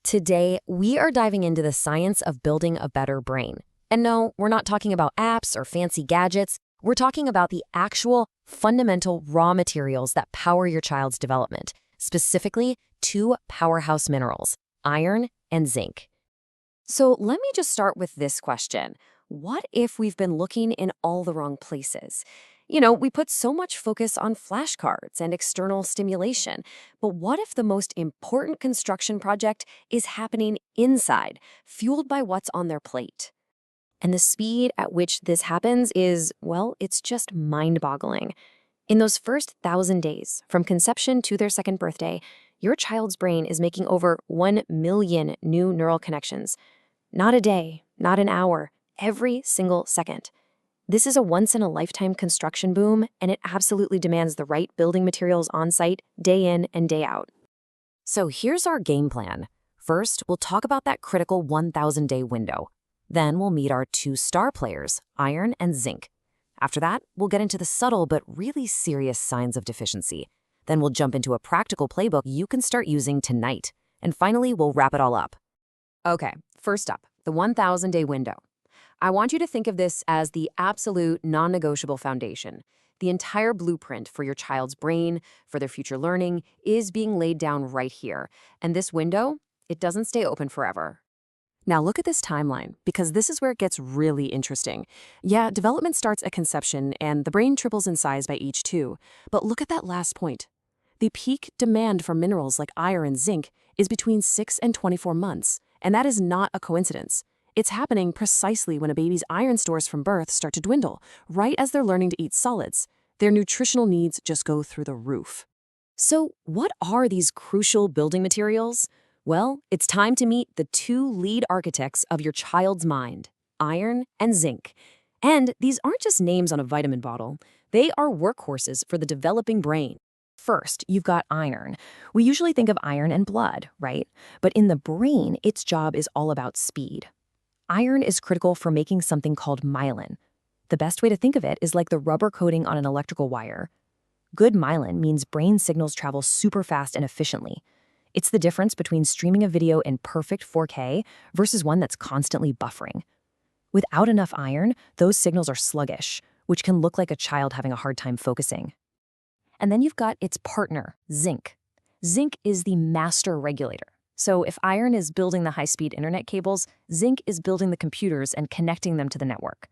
Today, we are diving into the science of building a better brain. And no, we're not talking about apps or fancy gadgets. We're talking about the actual, fundamental raw materials that power your child's development, specifically two powerhouse minerals, iron and zinc. So let me just start with this question. What if we've been looking in all the wrong places? We put so much focus on flashcards and external stimulation, but what if the most important construction project is happening inside, fueled by what's on their plate? And the speed at which this happens is, well, it's just mind-boggling. In those first 1,000 days, from conception to their second birthday, your child's brain is making over 1 million new neural connections. Not a day, not an hour, every single second. This is a once-in-a-lifetime construction boom, and it absolutely demands the right building materials on site, day in and day out. So here's our game plan. First, we'll talk about that critical 1,000-day window. Then we'll meet our two star players, iron and zinc. After that, we'll get into the subtle but really serious signs of deficiency. Then we'll jump into a practical playbook you can start using tonight. And finally, we'll wrap it all up. Okay, first up, the 1,000-day window. I want you to think of this as the absolute non-negotiable foundation. The entire blueprint for your child's brain, for their future learning, is being laid down right here. And this window, it doesn't stay open forever. Now look at this timeline, because this is where it gets really interesting. Yeah, development starts at conception, and the brain triples in size by age 2. But look at that last point. The peak demand for minerals like iron and zinc is between 6 and 24 months, and that is not a coincidence. It's happening precisely when a baby's iron stores from birth start to dwindle, right as they're learning to eat solids. Their nutritional needs just go through the roof. So what are these crucial building materials? Well, it's time to meet the two lead architects of your child's mind, iron and zinc. And these aren't just names on a vitamin bottle. They are workhorses for the developing brain. First, you've got iron. We usually think of iron and blood, right? But in the brain, its job is all about speed. Iron is critical for making something called myelin. The best way to think of it is like the rubber coating on an electrical wire. Good myelin means brain signals travel super fast and efficiently. It's the difference between streaming a video in perfect 4K versus one that's constantly buffering. Without enough iron, those signals are sluggish, which can look like a child having a hard time focusing. And then you've got its partner, zinc. Zinc is the master regulator. So if iron is building the high-speed internet cables, zinc is building the computers and connecting them to the network.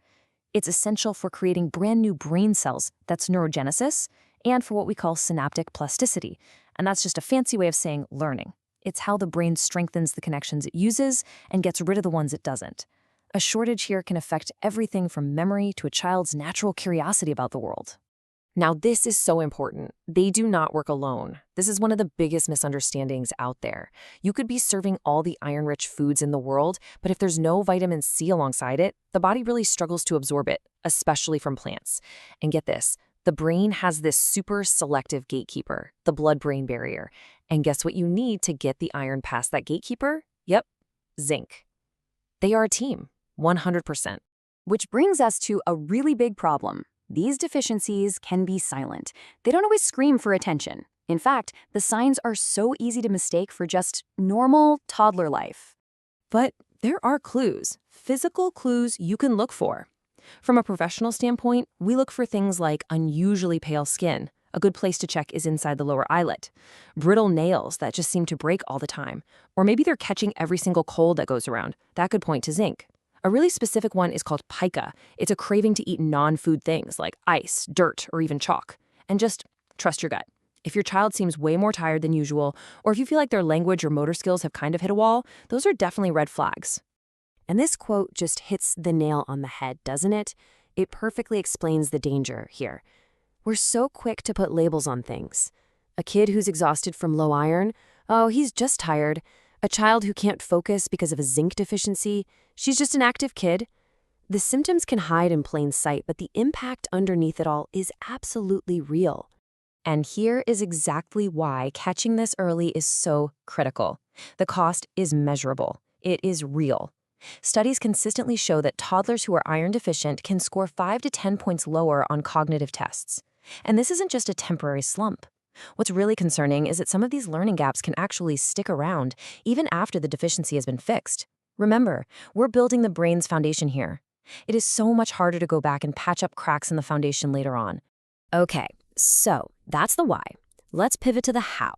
It's essential for creating brand new brain cells, that's neurogenesis, and for what we call synaptic plasticity. And that's just a fancy way of saying learning. It's how the brain strengthens the connections it uses and gets rid of the ones it doesn't. A shortage here can affect everything from memory to a child's natural curiosity about the world. Now, this is so important. They do not work alone. This is one of the biggest misunderstandings out there. You could be serving all the iron-rich foods in the world, but if there's no vitamin C alongside it, the body really struggles to absorb it, especially from plants. And get this, the brain has this super selective gatekeeper, the blood-brain barrier. And guess what you need to get the iron past that gatekeeper? Yep, zinc. They are a team, 100%. Which brings us to a really big problem. These deficiencies can be silent. They don't always scream for attention. In fact, the signs are so easy to mistake for just normal toddler life. But there are clues, physical clues you can look for. From a professional standpoint, we look for things like unusually pale skin. A good place to check is inside the lower eyelid. Brittle nails that just seem to break all the time. Or maybe they're catching every single cold that goes around. That could point to zinc. A really specific one is called pica. It's a craving to eat non-food things like ice, dirt, or even chalk. And just trust your gut. If your child seems way more tired than usual, or if you feel like their language or motor skills have kind of hit a wall, those are definitely red flags. And this quote just hits the nail on the head, doesn't it? It perfectly explains the danger here. We're so quick to put labels on things. A kid who's exhausted from low iron, oh, he's just tired. A child who can't focus because of a zinc deficiency, she's just an active kid. The symptoms can hide in plain sight, but the impact underneath it all is absolutely real. And here is exactly why catching this early is so critical. The cost is measurable. It is real. Studies consistently show that toddlers who are iron deficient can score 5 to 10 points lower on cognitive tests. And this isn't just a temporary slump. What's really concerning is that some of these learning gaps can actually stick around even after the deficiency has been fixed. Remember, we're building the brain's foundation here. It is so much harder to go back and patch up cracks in the foundation later on. Okay, so that's the why. Let's pivot to the how.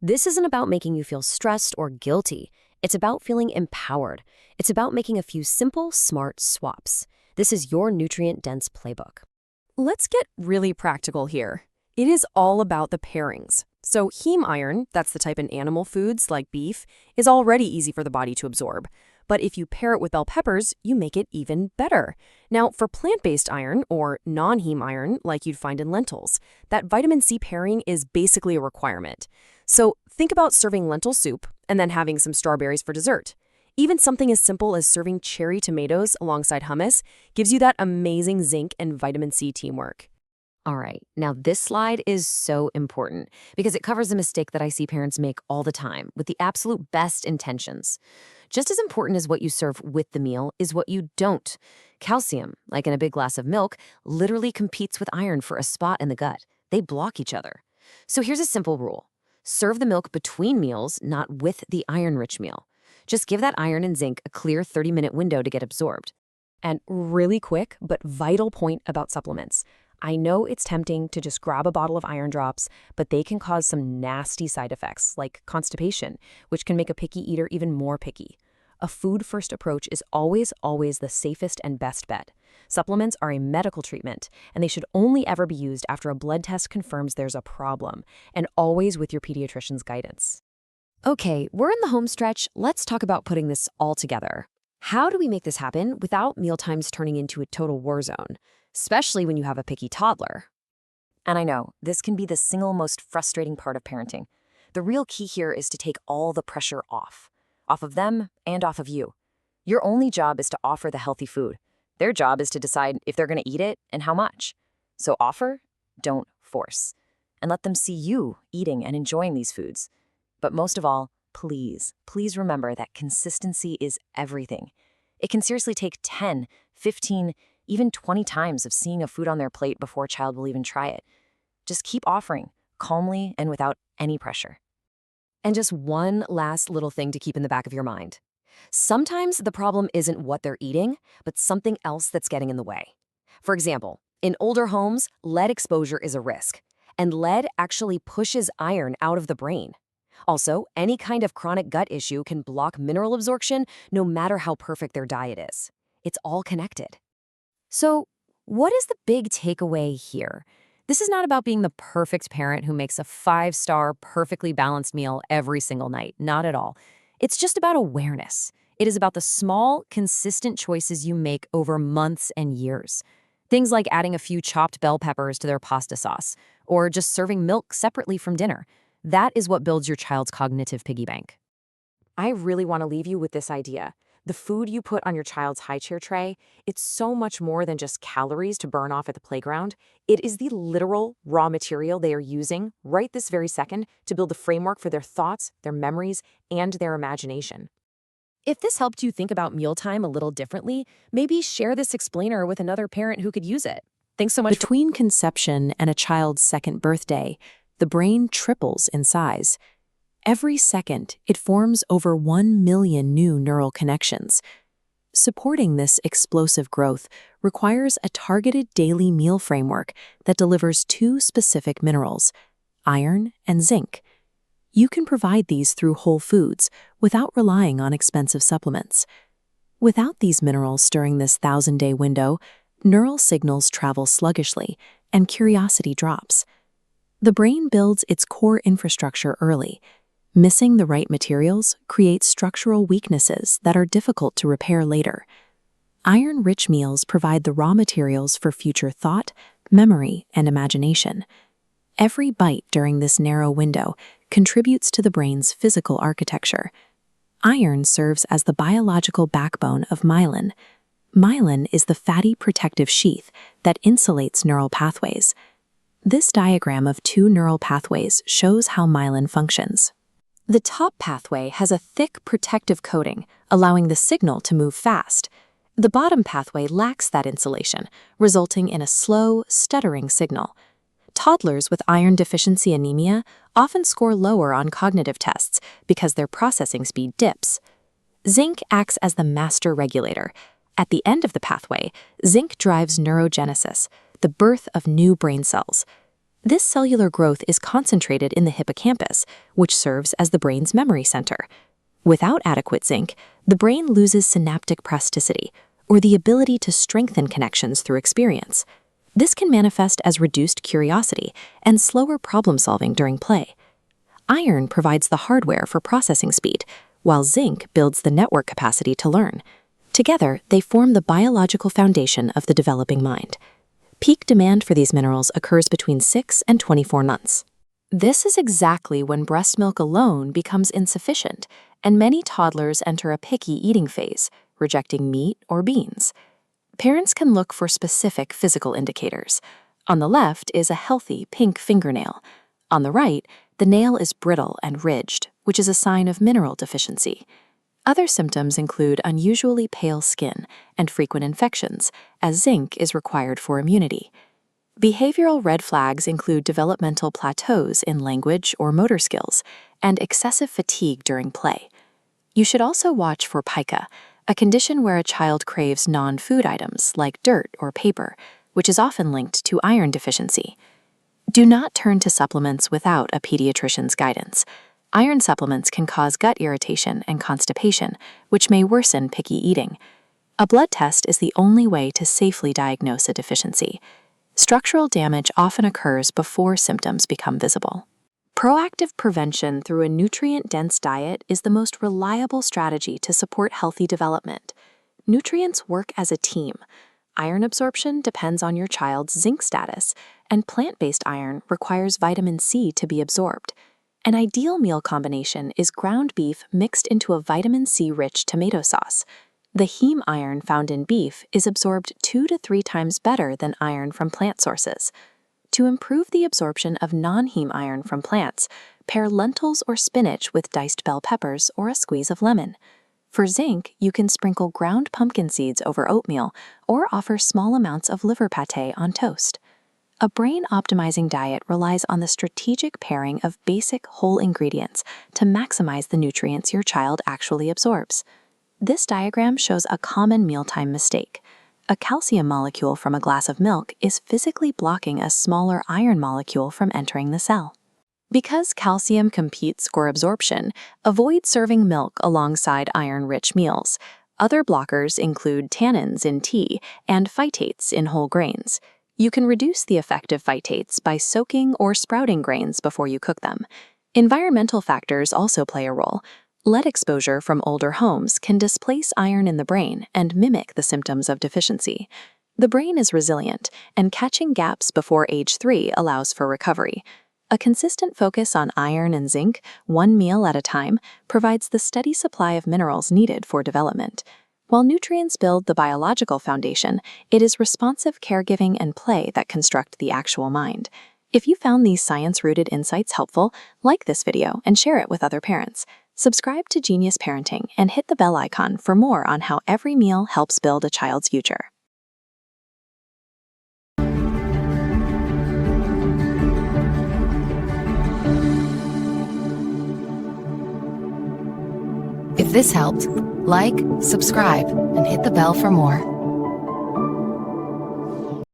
This isn't about making you feel stressed or guilty. It's about feeling empowered. It's about making a few simple, smart swaps. This is your nutrient-dense playbook. Let's get really practical here. It is all about the pairings. So heme iron, that's the type in animal foods like beef, is already easy for the body to absorb. But if you pair it with bell peppers, you make it even better. Now, for plant-based iron, or non-heme iron, like you'd find in lentils, that vitamin C pairing is basically a requirement. So think about serving lentil soup and then having some strawberries for dessert. Even something as simple as serving cherry tomatoes alongside hummus gives you that amazing zinc and vitamin C teamwork. All right, now this slide is so important because it covers a mistake that I see parents make all the time with the absolute best intentions. Just as important as what you serve with the meal is what you don't. Calcium, like in a big glass of milk, literally competes with iron for a spot in the gut. They block each other. So here's a simple rule. Serve the milk between meals, not with the iron-rich meal. Just give that iron and zinc a clear 30-minute window to get absorbed. And really quick but vital point about supplements. I know it's tempting to just grab a bottle of iron drops, but they can cause some nasty side effects like constipation, which can make a picky eater even more picky. A food-first approach is always the safest and best bet. Supplements are a medical treatment, and they should only ever be used after a blood test confirms there's a problem, and always with your pediatrician's guidance. Okay, we're in the home stretch. Let's talk about putting this all together. How do we make this happen without mealtimes turning into a total war zone, especially when you have a picky toddler? And I know, this can be the single most frustrating part of parenting. The real key here is to take all the pressure off of them and off of you. Your only job is to offer the healthy food. Their job is to decide if they're going to eat it and how much. So offer, don't force. And let them see you eating and enjoying these foods. But most of all, please remember that consistency is everything. It can seriously take 10, 15, even 20 times of seeing a food on their plate before a child will even try it. Just keep offering, calmly and without any pressure. And just one last little thing to keep in the back of your mind. Sometimes the problem isn't what they're eating, but something else that's getting in the way. For example, in older homes, lead exposure is a risk, and lead actually pushes iron out of the brain. Also, any kind of chronic gut issue can block mineral absorption no matter how perfect their diet is. It's all connected. So, what is the big takeaway here? This is not about being the perfect parent who makes a 5-star, perfectly balanced meal every single night. Not at all. It's just about awareness. It is about the small, consistent choices you make over months and years. Things like adding a few chopped bell peppers to their pasta sauce, or just serving milk separately from dinner. That is what builds your child's cognitive piggy bank. I really want to leave you with this idea. The food you put on your child's high chair tray, it's so much more than just calories to burn off at the playground. It is the literal raw material they are using right this very second to build the framework for their thoughts, their memories, and their imagination. If this helped you think about mealtime a little differently, maybe share this explainer with another parent who could use it. Thanks so much. Between conception and a child's second birthday, the brain triples in size. Every second, it forms over 1 million new neural connections. Supporting this explosive growth requires a targeted daily meal framework that delivers 2 specific minerals, iron and zinc. You can provide these through whole foods without relying on expensive supplements. Without these minerals during this 1,000-day window, neural signals travel sluggishly and curiosity drops. The brain builds its core infrastructure early. Missing the right materials creates structural weaknesses that are difficult to repair later. Iron-rich meals provide the raw materials for future thought, memory, and imagination. Every bite during this narrow window contributes to the brain's physical architecture. Iron serves as the biological backbone of myelin. Myelin is the fatty protective sheath that insulates neural pathways. This diagram of 2 neural pathways shows how myelin functions. The top pathway has a thick protective coating, allowing the signal to move fast. The bottom pathway lacks that insulation, resulting in a slow, stuttering signal. Toddlers with iron deficiency anemia often score lower on cognitive tests because their processing speed dips. Zinc acts as the master regulator. At the end of the pathway, zinc drives neurogenesis, the birth of new brain cells. This cellular growth is concentrated in the hippocampus, which serves as the brain's memory center. Without adequate zinc, the brain loses synaptic plasticity, or the ability to strengthen connections through experience. This can manifest as reduced curiosity and slower problem-solving during play. Iron provides the hardware for processing speed, while zinc builds the network capacity to learn. Together, they form the biological foundation of the developing mind. Peak demand for these minerals occurs between 6 and 24 months. This is exactly when breast milk alone becomes insufficient, and many toddlers enter a picky eating phase, rejecting meat or beans. Parents can look for specific physical indicators. On the left is a healthy pink fingernail. On the right, the nail is brittle and ridged, which is a sign of mineral deficiency. Other symptoms include unusually pale skin and frequent infections, as zinc is required for immunity. Behavioral red flags include developmental plateaus in language or motor skills and excessive fatigue during play. You should also watch for pica, a condition where a child craves non-food items like dirt or paper, which is often linked to iron deficiency. Do not turn to supplements without a pediatrician's guidance. Iron supplements can cause gut irritation and constipation, which may worsen picky eating. A blood test is the only way to safely diagnose a deficiency. Structural damage often occurs before symptoms become visible. Proactive prevention through a nutrient-dense diet is the most reliable strategy to support healthy development. Nutrients work as a team. Iron absorption depends on your child's zinc status, and plant-based iron requires vitamin C to be absorbed. An ideal meal combination is ground beef mixed into a vitamin C-rich tomato sauce. The heme iron found in beef is absorbed 2 to 3 times better than iron from plant sources. To improve the absorption of non-heme iron from plants, pair lentils or spinach with diced bell peppers or a squeeze of lemon. For zinc, you can sprinkle ground pumpkin seeds over oatmeal or offer small amounts of liver pâté on toast. A brain-optimizing diet relies on the strategic pairing of basic whole ingredients to maximize the nutrients your child actually absorbs. This diagram shows a common mealtime mistake. A calcium molecule from a glass of milk is physically blocking a smaller iron molecule from entering the cell. Because calcium competes for absorption, avoid serving milk alongside iron-rich meals. Other blockers include tannins in tea and phytates in whole grains. You can reduce the effect of phytates by soaking or sprouting grains before you cook them. Environmental factors also play a role. Lead exposure from older homes can displace iron in the brain and mimic the symptoms of deficiency. The brain is resilient, and catching gaps before age 3 allows for recovery. A consistent focus on iron and zinc, one meal at a time, provides the steady supply of minerals needed for development. While nutrients build the biological foundation, it is responsive caregiving and play that construct the actual mind. If you found these science-rooted insights helpful, like this video and share it with other parents. Subscribe to Genius Parenting and hit the bell icon for more on how every meal helps build a child's future. If this helped, like, subscribe, and hit the bell for more.